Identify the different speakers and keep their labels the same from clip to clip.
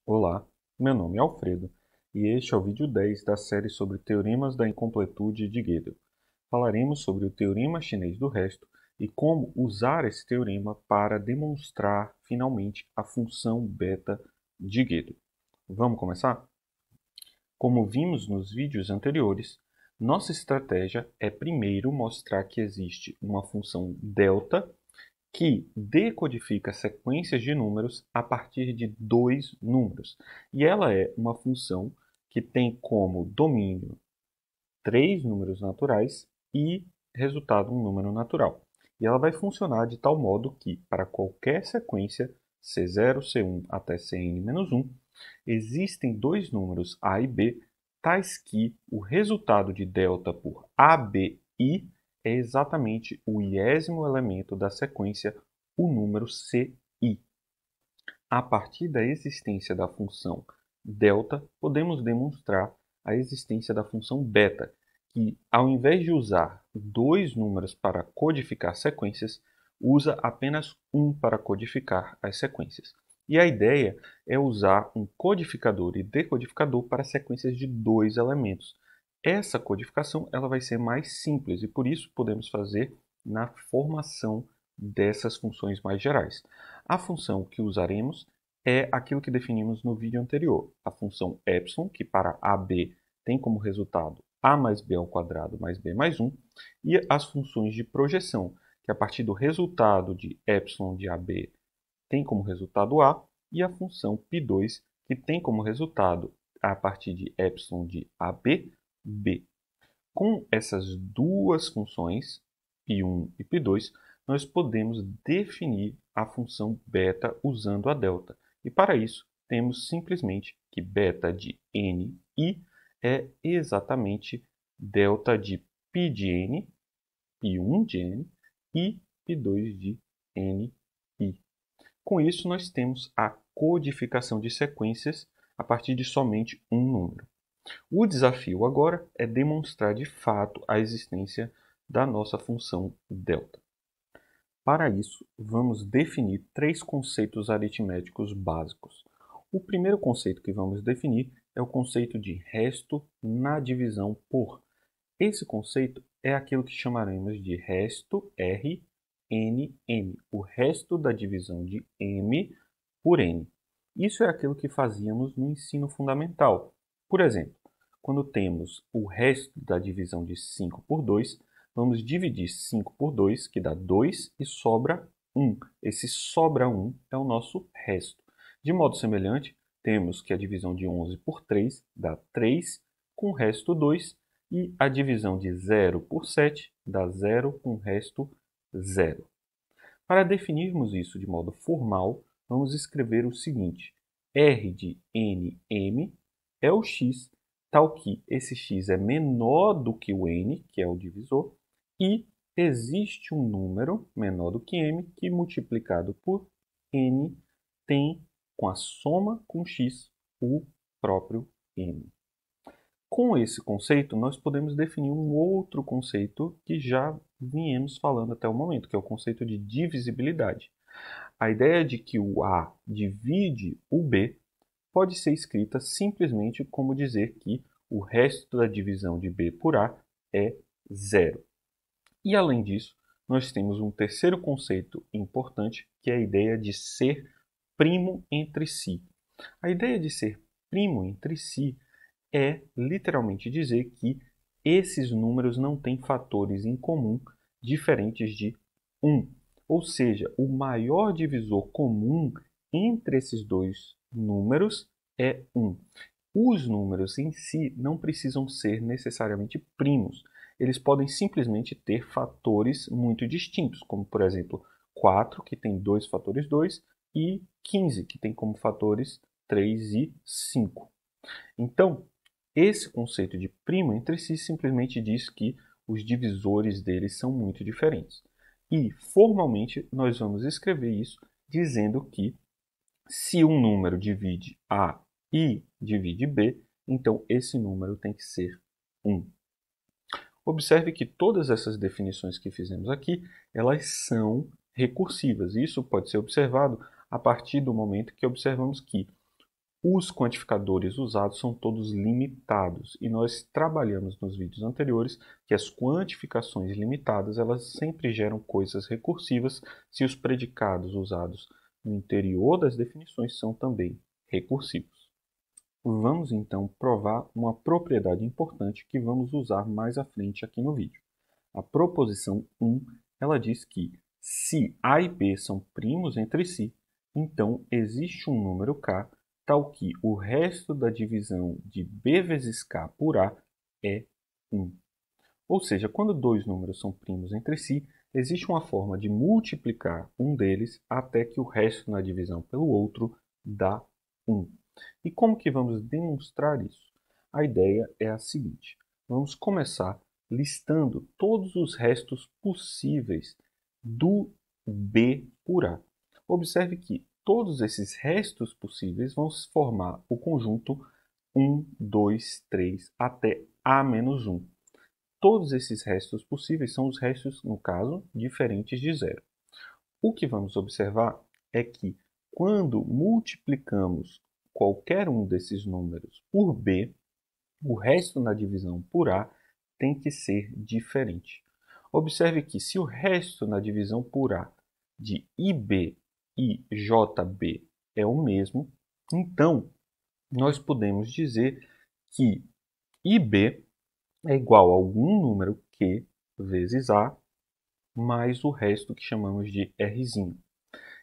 Speaker 1: Olá, meu nome é Alfredo e este é o vídeo 10 da série sobre teoremas da incompletude de Gödel. Falaremos sobre o teorema chinês do resto e como usar esse teorema para demonstrar finalmente a função beta de Gödel. Vamos começar? Como vimos nos vídeos anteriores, nossa estratégia é primeiro mostrar que existe uma função delta que decodifica sequências de números a partir de dois números. E ela é uma função que tem como domínio três números naturais e resultado um número natural. E ela vai funcionar de tal modo que, para qualquer sequência C0, C1 até Cn-1, existem dois números A e B, tais que o resultado de delta por ABI é exatamente o iésimo elemento da sequência, o número CI. A partir da existência da função delta, podemos demonstrar a existência da função beta, que, ao invés de usar dois números para codificar sequências, usa apenas um para codificar as sequências. E a ideia é usar um codificador e decodificador para sequências de dois elementos. Essa codificação ela vai ser mais simples e por isso podemos fazer na formação dessas funções mais gerais. A função que usaremos é aquilo que definimos no vídeo anterior, a função epsilon, que para AB tem como resultado a mais b ao quadrado mais b mais 1, e as funções de projeção, que a partir do resultado de epsilon de AB tem como resultado A, e a função π2, que tem como resultado, a partir de epsilon de AB, B. Com essas duas funções, π1 e π2, nós podemos definir a função beta usando a delta. E para isso, temos simplesmente que beta de ni é exatamente delta de π de n, π1 de n e π2 de ni. Com isso, nós temos a codificação de sequências a partir de somente um número. O desafio agora é demonstrar de fato a existência da nossa função delta. Para isso, vamos definir três conceitos aritméticos básicos. O primeiro conceito que vamos definir é o conceito de resto na divisão por. Esse conceito é aquilo que chamaremos de resto RNM, o resto da divisão de m por n. Isso é aquilo que fazíamos no ensino fundamental. Por exemplo, quando temos o resto da divisão de 5 por 2, vamos dividir 5 por 2, que dá 2, e sobra 1. Esse sobra 1 é o nosso resto. De modo semelhante, temos que a divisão de 11 por 3 dá 3, com o resto 2, e a divisão de 0 por 7 dá 0, com o resto 0. Para definirmos isso de modo formal, vamos escrever o seguinte: R de nm é o x, tal que esse x é menor do que o n, que é o divisor, e existe um número menor do que m que, multiplicado por n, tem, com a soma com x, o próprio m. Com esse conceito, nós podemos definir um outro conceito que já viemos falando até o momento, que é o conceito de divisibilidade. A ideia de que o A divide o B pode ser escrita simplesmente como dizer que o resto da divisão de B por A é zero. E além disso, nós temos um terceiro conceito importante, que é a ideia de ser primo entre si. A ideia de ser primo entre si é literalmente dizer que esses números não têm fatores em comum diferentes de 1. Ou seja, o maior divisor comum entre esses dois números é 1. Os números em si não precisam ser necessariamente primos. Eles podem simplesmente ter fatores muito distintos, como, por exemplo, 4, que tem 2 fatores 2, e 15, que tem como fatores 3 e 5. Então, esse conceito de primo entre si simplesmente diz que os divisores deles são muito diferentes. E, formalmente, nós vamos escrever isso dizendo que se um número divide A e divide B, então esse número tem que ser 1. Observe que todas essas definições que fizemos aqui, elas são recursivas. Isso pode ser observado a partir do momento que observamos que Os quantificadores usados são todos limitados e nós trabalhamos nos vídeos anteriores que as quantificações limitadas elas sempre geram coisas recursivas se os predicados usados no interior das definições são também recursivos. Vamos então provar uma propriedade importante que vamos usar mais à frente aqui no vídeo. A proposição 1, ela diz que se A e B são primos entre si, então existe um número k tal que o resto da divisão de B vezes k por A é 1. Ou seja, quando dois números são primos entre si, existe uma forma de multiplicar um deles até que o resto na divisão pelo outro dá 1. E como que vamos demonstrar isso? A ideia é a seguinte. Vamos começar listando todos os restos possíveis do B por A. Observe que todos esses restos possíveis vão formar o conjunto 1, 2, 3 até A menos 1. Todos esses restos possíveis são os restos, no caso, diferentes de zero. O que vamos observar é que quando multiplicamos qualquer um desses números por B, o resto na divisão por A tem que ser diferente. Observe que se o resto na divisão por A de IB e JB é o mesmo, então nós podemos dizer que IB é igual a algum número Q vezes A mais o resto que chamamos de R'zinho.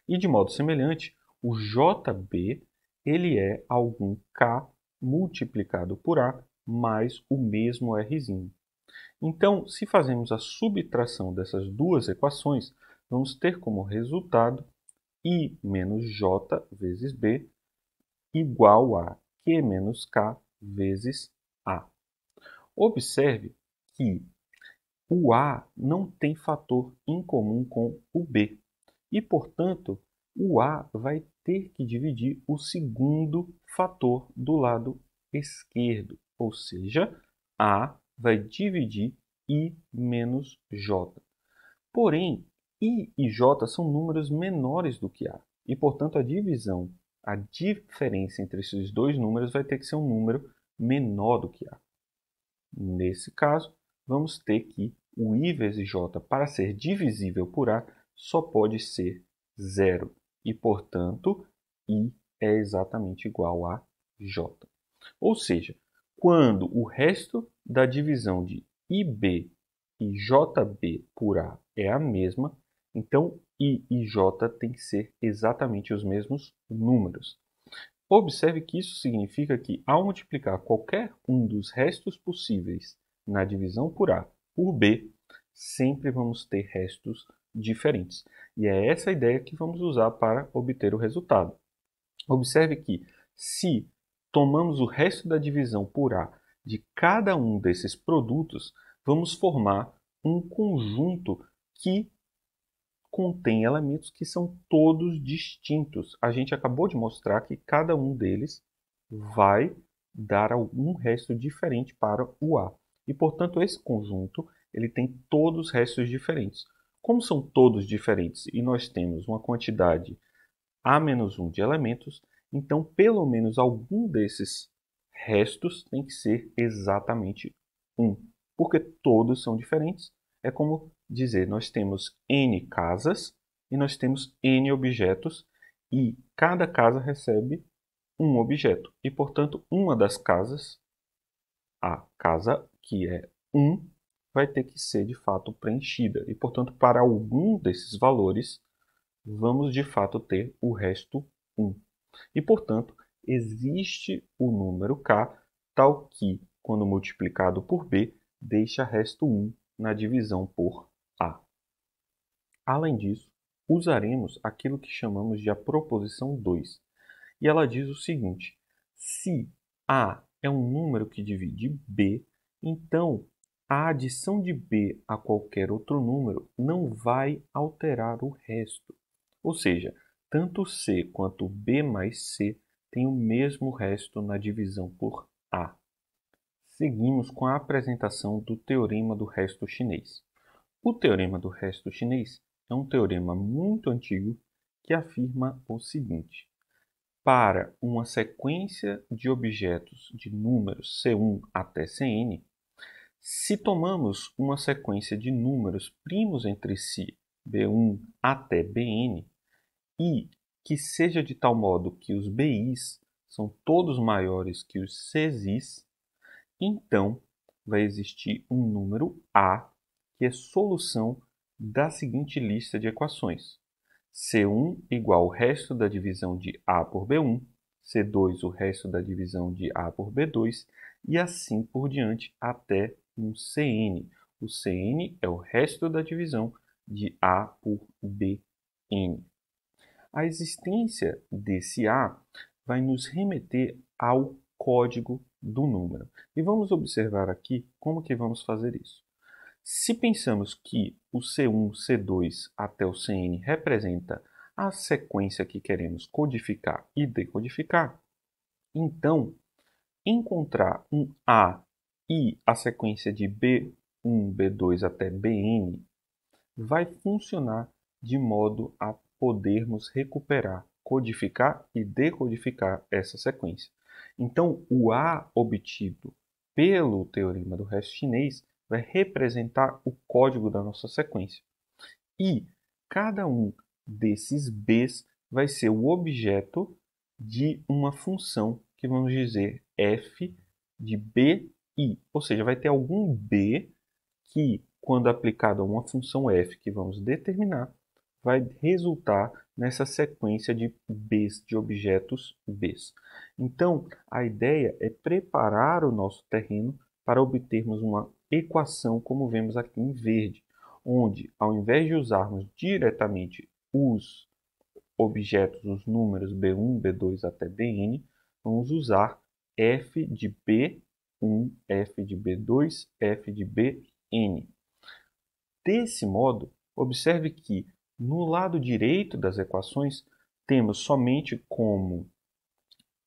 Speaker 1: E de modo semelhante, o JB ele é algum K multiplicado por A mais o mesmo R'zinho. Então, se fazemos a subtração dessas duas equações, vamos ter como resultado I menos J vezes B igual a Q menos K vezes A. Observe que o A não tem fator em comum com o B e, portanto, o A vai ter que dividir o segundo fator do lado esquerdo, ou seja, A vai dividir I menos J. Porém, I e J são números menores do que A e, portanto, a diferença entre esses dois números vai ter que ser um número menor do que A. Nesse caso, vamos ter que o I vezes J, para ser divisível por A, só pode ser zero. E, portanto, I é exatamente igual a J. Ou seja, quando o resto da divisão de IB e JB por A é a mesma, então I e J têm que ser exatamente os mesmos números. Observe que isso significa que, ao multiplicar qualquer um dos restos possíveis na divisão por A por B, sempre vamos ter restos diferentes. E é essa a ideia que vamos usar para obter o resultado. Observe que, se tomamos o resto da divisão por A de cada um desses produtos, vamos formar um conjunto que contém elementos que são todos distintos. A gente acabou de mostrar que cada um deles vai dar algum resto diferente para o A. E, portanto, esse conjunto ele tem todos restos diferentes. Como são todos diferentes e nós temos uma quantidade A-1 de elementos, então pelo menos algum desses restos tem que ser exatamente 1. Porque todos são diferentes. É como dizer, nós temos N casas e nós temos N objetos e cada casa recebe um objeto. E, portanto, uma das casas, a casa que é 1, vai ter que ser de fato preenchida. E, portanto, para algum desses valores, vamos de fato ter o resto 1. E, portanto, existe o número k tal que, quando multiplicado por b, deixa resto 1 na divisão por a. Além disso, usaremos aquilo que chamamos de a proposição 2. E ela diz o seguinte: se a é um número que divide b, então a adição de b a qualquer outro número não vai alterar o resto. Ou seja, tanto c quanto b mais c têm o mesmo resto na divisão por a. Seguimos com a apresentação do teorema do resto chinês. O teorema do resto chinês é um teorema muito antigo que afirma o seguinte: para uma sequência de objetos de números C1 até Cn, se tomamos uma sequência de números primos entre si, B1 até Bn, e que seja de tal modo que os BIs são todos maiores que os Cis, então vai existir um número A, que é solução da seguinte lista de equações. C1 igual o resto da divisão de A por B1, C2 o resto da divisão de A por B2, e assim por diante até um Cn. O Cn é o resto da divisão de A por Bn. A existência desse A vai nos remeter ao código do número. E vamos observar aqui como que vamos fazer isso. Se pensamos que o C1, C2 até o Cn representa a sequência que queremos codificar e decodificar, então encontrar um A e a sequência de B1, B2 até Bn vai funcionar de modo a podermos recuperar, codificar e decodificar essa sequência. Então, o A obtido pelo teorema do resto chinês vai representar o código da nossa sequência. E cada um desses Bs vai ser o objeto de uma função que vamos dizer f de Bi. Ou seja, vai ter algum B que, quando aplicado a uma função f que vamos determinar, vai resultar nessa sequência de Bs, de objetos Bs. Então, a ideia é preparar o nosso terreno para obtermos uma equação como vemos aqui em verde, onde, ao invés de usarmos diretamente os objetos, os números B1, B2 até Bn, vamos usar f de B1, f de B2, f de Bn. Desse modo, observe que no lado direito das equações temos somente como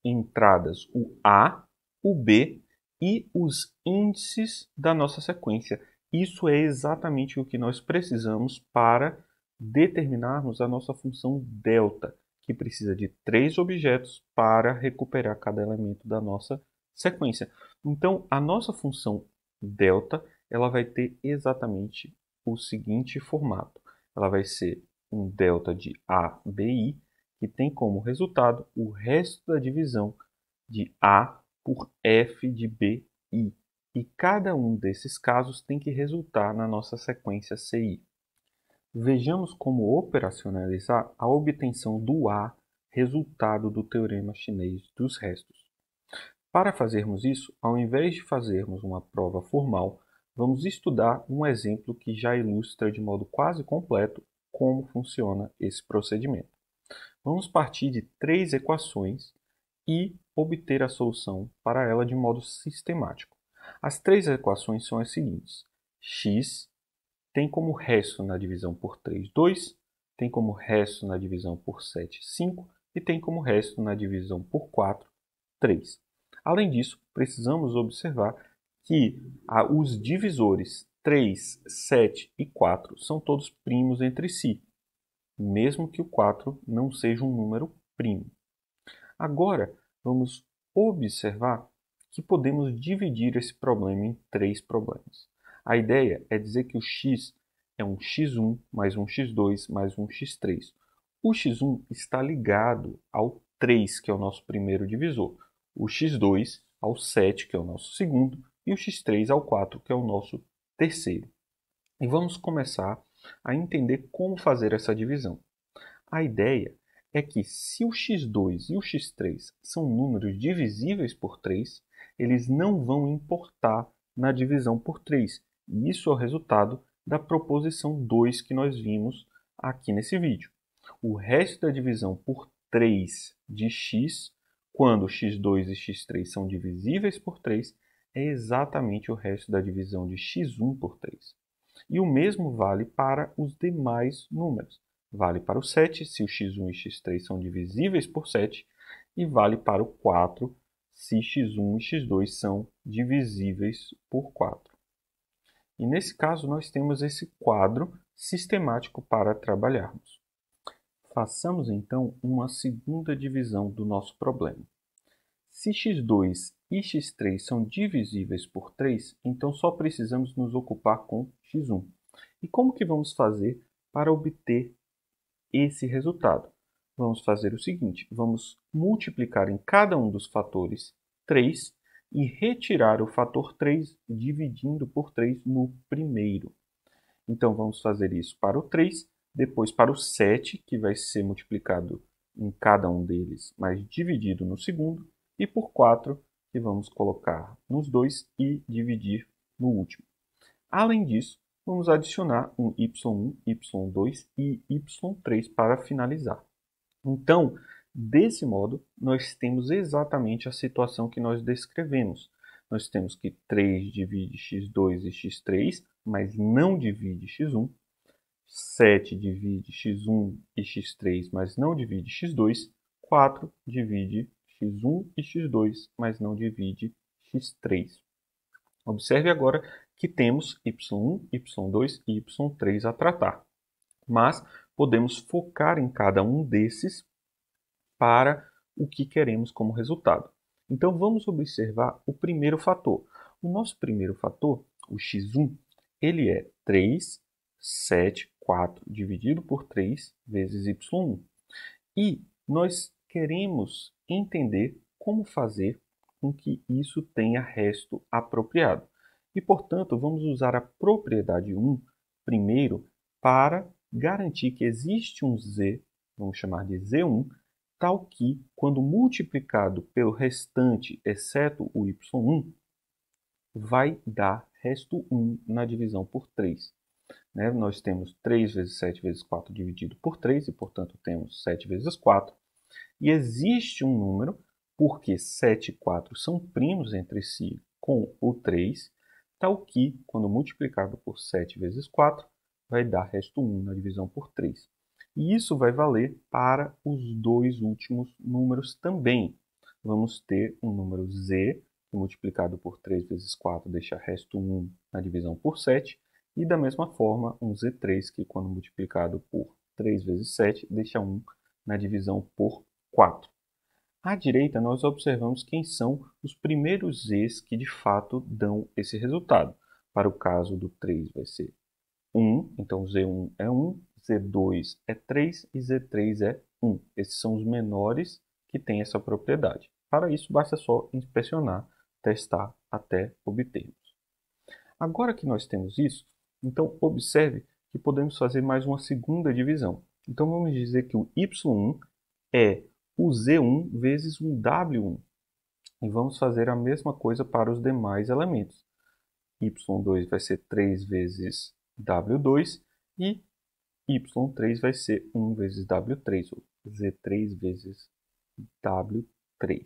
Speaker 1: entradas o A, o B e os índices da nossa sequência. Isso é exatamente o que nós precisamos para determinarmos a nossa função delta, que precisa de 3 objetos para recuperar cada elemento da nossa sequência. Então, a nossa função delta ela vai ter exatamente o seguinte formato. Ela vai ser um delta de ABI, que tem como resultado o resto da divisão de A por f de Bi. E cada um desses casos tem que resultar na nossa sequência CI. Vejamos como operacionalizar a obtenção do A, resultado do teorema chinês dos restos. Para fazermos isso, ao invés de fazermos uma prova formal, vamos estudar um exemplo que já ilustra de modo quase completo como funciona esse procedimento. Vamos partir de 3 equações e obter a solução para ela de modo sistemático. As 3 equações são as seguintes. X tem como resto na divisão por 3, 2, tem como resto na divisão por 7, 5 e tem como resto na divisão por 4, 3. Além disso, precisamos observar que os divisores 3, 7 e 4 são todos primos entre si, mesmo que o 4 não seja um número primo. Agora, vamos observar que podemos dividir esse problema em 3 problemas. A ideia é dizer que o x é um x1 mais um x2 mais um x3. O x1 está ligado ao 3, que é o nosso primeiro divisor, o x2 ao 7, que é o nosso segundo, e o x3 ao 4, que é o nosso terceiro. E vamos começar a entender como fazer essa divisão. A ideia é que se o x2 e o x3 são números divisíveis por 3, eles não vão importar na divisão por 3. E isso é o resultado da proposição 2 que nós vimos aqui nesse vídeo. O resto da divisão por 3 de x, quando x2 e x3 são divisíveis por 3, é exatamente o resto da divisão de x1 por 3. E o mesmo vale para os demais números. Vale para o 7, se o x1 e x3 são divisíveis por 7, e vale para o 4, se x1 e x2 são divisíveis por 4. E nesse caso, nós temos esse quadro sistemático para trabalharmos. Façamos então uma segunda divisão do nosso problema. Se x2 e x3 são divisíveis por 3, então só precisamos nos ocupar com x1. E como que vamos fazer para obter esse resultado? Vamos fazer o seguinte, vamos multiplicar em cada um dos fatores 3 e retirar o fator 3 dividindo por 3 no primeiro. Então, vamos fazer isso para o 3, depois para o 7, que vai ser multiplicado em cada um deles, mas dividido no segundo, e por 4, que vamos colocar nos dois e dividir no último. Além disso, vamos adicionar um y1, y2 e y3 para finalizar. Então, desse modo, nós temos exatamente a situação que nós descrevemos. Nós temos que 3 divide x2 e x3, mas não divide x1. 7 divide x1 e x3, mas não divide x2. 4 divide x1 e x2, mas não divide x3. Observe agora que temos y1, y2 e y3 a tratar. Mas podemos focar em cada um desses para o que queremos como resultado. Então, vamos observar o primeiro fator. O nosso primeiro fator, o x1, ele é 3, 7, 4 dividido por 3 vezes y1. E nós queremos entender como fazer com que isso tenha resto apropriado. E, portanto, vamos usar a propriedade 1 primeiro para garantir que existe um z, vamos chamar de z1, tal que, quando multiplicado pelo restante, exceto o y1, vai dar resto 1 na divisão por 3. Nós temos 3 vezes 7 vezes 4 dividido por 3, e, portanto, temos 7 vezes 4. E existe um número, porque 7 e 4 são primos entre si com o 3, tal que, quando multiplicado por 7 vezes 4, vai dar resto 1 na divisão por 3. E isso vai valer para os dois últimos números também. Vamos ter um número z, que multiplicado por 3 vezes 4 deixa resto 1 na divisão por 7, e da mesma forma um z3, que quando multiplicado por 3 vezes 7 deixa 1 na divisão por 4. À direita, nós observamos quem são os primeiros z's que de fato dão esse resultado. Para o caso do 3 vai ser 1, então z1 é 1, z2 é 3 e z3 é 1. Esses são os menores que têm essa propriedade. Para isso, basta só inspecionar, testar até obtermos. Agora que nós temos isso, então observe que podemos fazer mais uma segunda divisão. Então vamos dizer que o y1 é o z1 vezes um w1. E vamos fazer a mesma coisa para os demais elementos. y2 vai ser 3 vezes w2 e y3 vai ser 1 vezes w3, ou z3 vezes w3.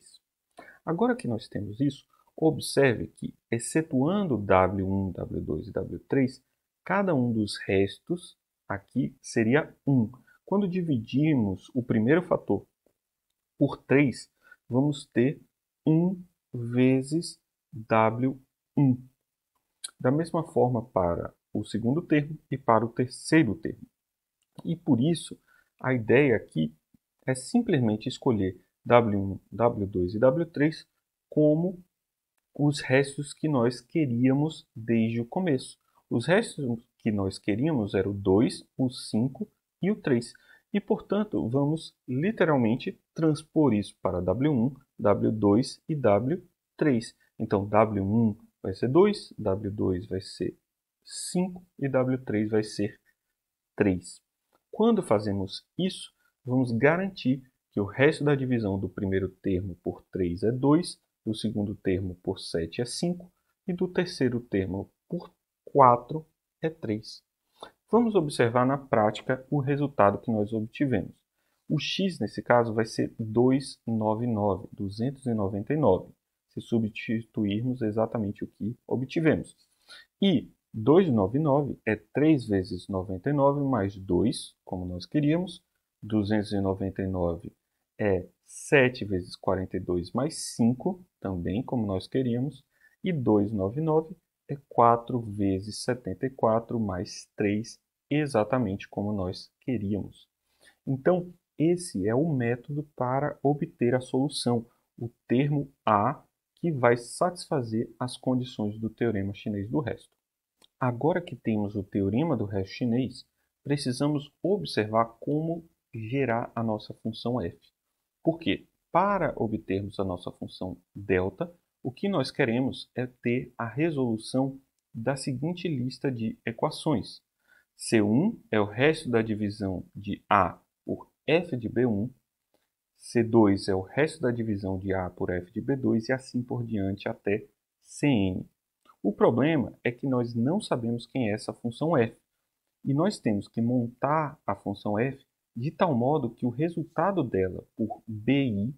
Speaker 1: Agora que nós temos isso, observe que, excetuando w1, w2 e w3, cada um dos restos aqui seria 1. Quando dividirmos o primeiro fator por 3, vamos ter 1 vezes w1. Da mesma forma para o segundo termo e para o terceiro termo. E por isso, a ideia aqui é simplesmente escolher w1, w2 e w3 como os restos que nós queríamos desde o começo. Os restos que nós queríamos eram o 2, o 5 e o 3. E, portanto, vamos literalmente transpor isso para w1, w2 e w3. Então, w1 vai ser 2, w2 vai ser 5 e w3 vai ser 3. Quando fazemos isso, vamos garantir que o resto da divisão do primeiro termo por 3 é 2, do segundo termo por 7 é 5 e do terceiro termo por 4 é 3. Vamos observar na prática o resultado que nós obtivemos. O x, nesse caso, vai ser 299, se substituirmos exatamente o que obtivemos. E 299 é 3 vezes 99 mais 2, como nós queríamos. 299 é 7 vezes 42 mais 5, também como nós queríamos. E 299 é 4 vezes 74 mais 3, exatamente como nós queríamos. Então, esse é o método para obter a solução, o termo A, que vai satisfazer as condições do teorema chinês do resto. Agora que temos o teorema do resto chinês, precisamos observar como gerar a nossa função f. Porque, para obtermos a nossa função delta, o que nós queremos é ter a resolução da seguinte lista de equações. C1 é o resto da divisão de A por f de B1, C2 é o resto da divisão de A por f de B2 e assim por diante até Cn. O problema é que nós não sabemos quem é essa função f, e nós temos que montar a função f de tal modo que o resultado dela por bi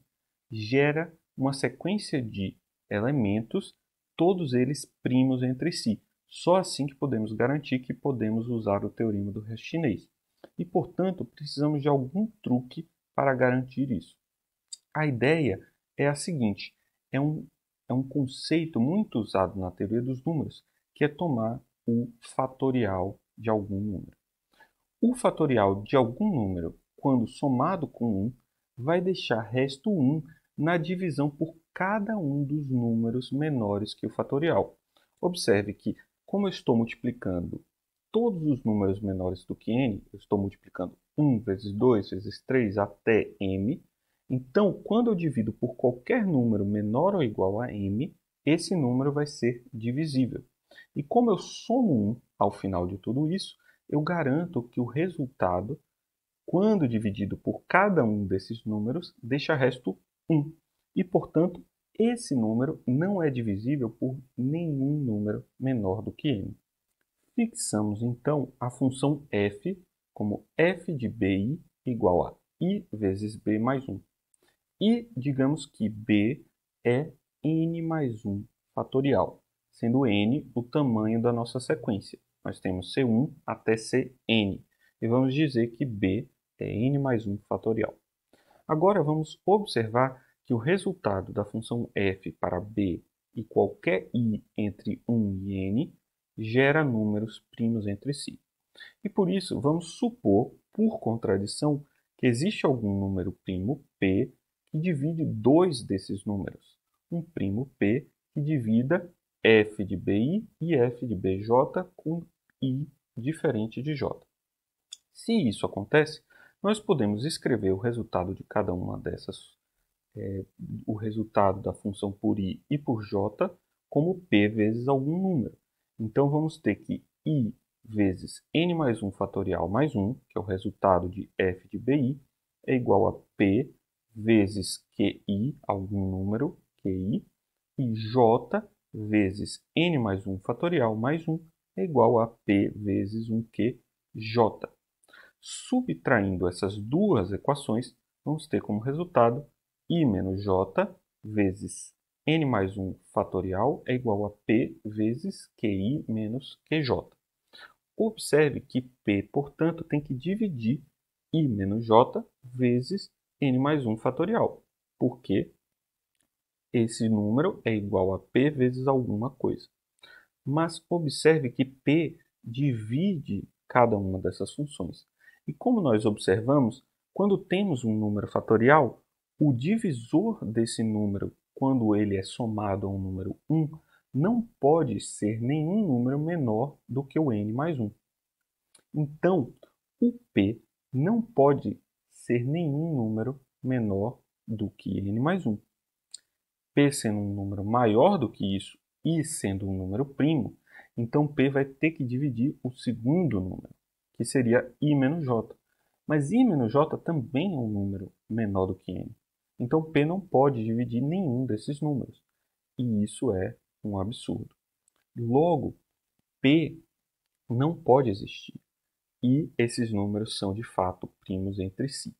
Speaker 1: gera uma sequência de elementos, todos eles primos entre si. Só assim que podemos garantir que podemos usar o teorema do resto chinês. E, portanto, precisamos de algum truque para garantir isso. A ideia é a seguinte, é um conceito muito usado na teoria dos números, que é tomar o fatorial de algum número. O fatorial de algum número, quando somado com 1, vai deixar resto 1 na divisão por cada um dos números menores que o fatorial. Observe que, como eu estou multiplicando todos os números menores do que n, eu estou multiplicando 1 vezes 2 vezes 3 até m, então, quando eu divido por qualquer número menor ou igual a m, esse número vai ser divisível. E como eu somo 1 ao final de tudo isso, eu garanto que o resultado, quando dividido por cada um desses números, deixa resto 1. E, portanto, esse número não é divisível por nenhum número menor do que n. Fixamos, então, a função f como f de bi igual a i vezes b mais 1. E digamos que b é n mais 1 fatorial, sendo n o tamanho da nossa sequência. Nós temos C1 até Cn, e vamos dizer que b é n mais 1 fatorial. Agora vamos observar que o resultado da função f para b e qualquer i entre 1 e n gera números primos entre si. E por isso vamos supor, por contradição, que existe algum número primo p que divide dois desses números. Um primo p que divida f de bi e f de bj com i diferente de j. Se isso acontece, nós podemos escrever o resultado de cada uma dessas, o resultado da função por i e por j, como p vezes algum número. Então vamos ter que i vezes n mais 1 fatorial mais 1, que é o resultado de f de bi, é igual a p vezes qi, algum número, qi, e j vezes n mais 1 fatorial mais 1 é igual a p vezes 1qj. Subtraindo essas duas equações, vamos ter como resultado i menos j vezes n mais 1 fatorial é igual a p vezes qi menos qj. Observe que p, portanto, tem que dividir i menos j vezes n mais 1 fatorial, porque esse número é igual a p vezes alguma coisa. Mas observe que p divide cada uma dessas funções. E como nós observamos, quando temos um número fatorial, o divisor desse número, quando ele é somado a um número 1, não pode ser nenhum número menor do que o n mais 1. Então, o p não pode ser nenhum número menor do que n mais 1. P sendo um número maior do que isso e sendo um número primo, então P vai ter que dividir o segundo número, que seria I menos J. Mas I menos J também é um número menor do que N. Então P não pode dividir nenhum desses números. E isso é um absurdo. Logo, P não pode existir. E esses números são de fato primos entre si.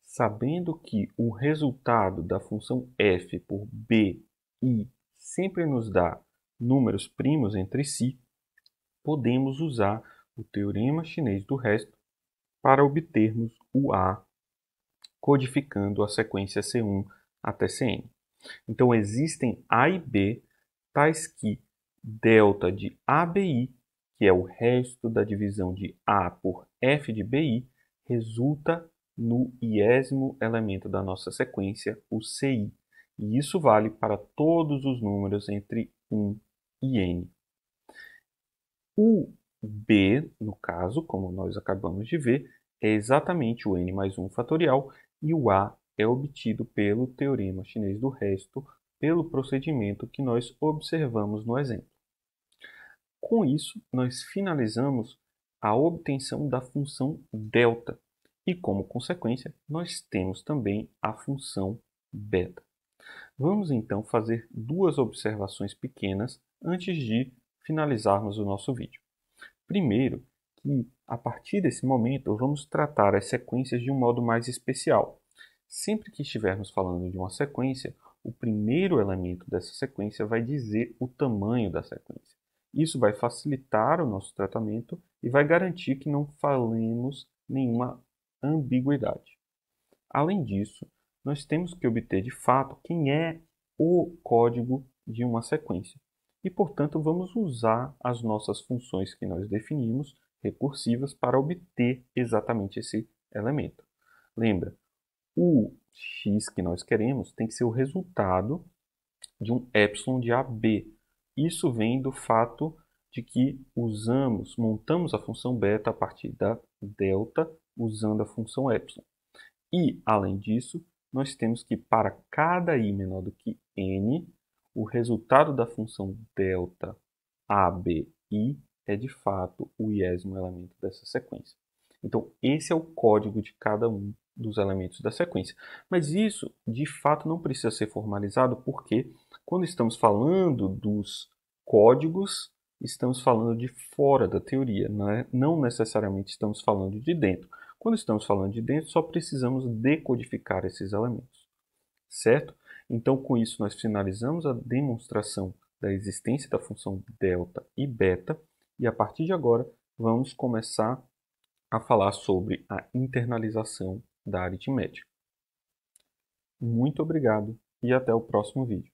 Speaker 1: Sabendo que o resultado da função f por b e sempre nos dá números primos entre si, podemos usar o teorema chinês do resto para obtermos o A, codificando a sequência C1 até Cn. Então existem A e B, tais que delta de ABI, que é o resto da divisão de A por f de BI, resulta no iésimo elemento da nossa sequência, o CI. E isso vale para todos os números entre 1 e n. O b, no caso, como nós acabamos de ver, é exatamente o n mais 1 fatorial, e o a é obtido pelo teorema chinês do resto, pelo procedimento que nós observamos no exemplo. Com isso, nós finalizamos a obtenção da função delta, e como consequência, nós temos também a função beta. Vamos então fazer duas observações pequenas antes de finalizarmos o nosso vídeo. Primeiro, que a partir desse momento vamos tratar as sequências de um modo mais especial. Sempre que estivermos falando de uma sequência, o primeiro elemento dessa sequência vai dizer o tamanho da sequência. Isso vai facilitar o nosso tratamento e vai garantir que não falemos nenhuma ambiguidade. Além disso, nós temos que obter de fato quem é o código de uma sequência. E, portanto, vamos usar as nossas funções que nós definimos, recursivas, para obter exatamente esse elemento. Lembra, o x que nós queremos tem que ser o resultado de um epsilon de AB. Isso vem do fato de que montamos a função beta a partir da delta usando a função epsilon. E, além disso, nós temos que, para cada i menor do que n, o resultado da função delta ABI é, de fato, o iésimo elemento dessa sequência. Então, esse é o código de cada um dos elementos da sequência. Mas isso, de fato, não precisa ser formalizado, porque quando estamos falando dos códigos, estamos falando de fora da teoria, não necessariamente estamos falando de dentro. Quando estamos falando de dentro, só precisamos decodificar esses elementos, certo? Então, com isso, nós finalizamos a demonstração da existência da função delta e beta, e a partir de agora, vamos começar a falar sobre a internalização da aritmética. Muito obrigado e até o próximo vídeo.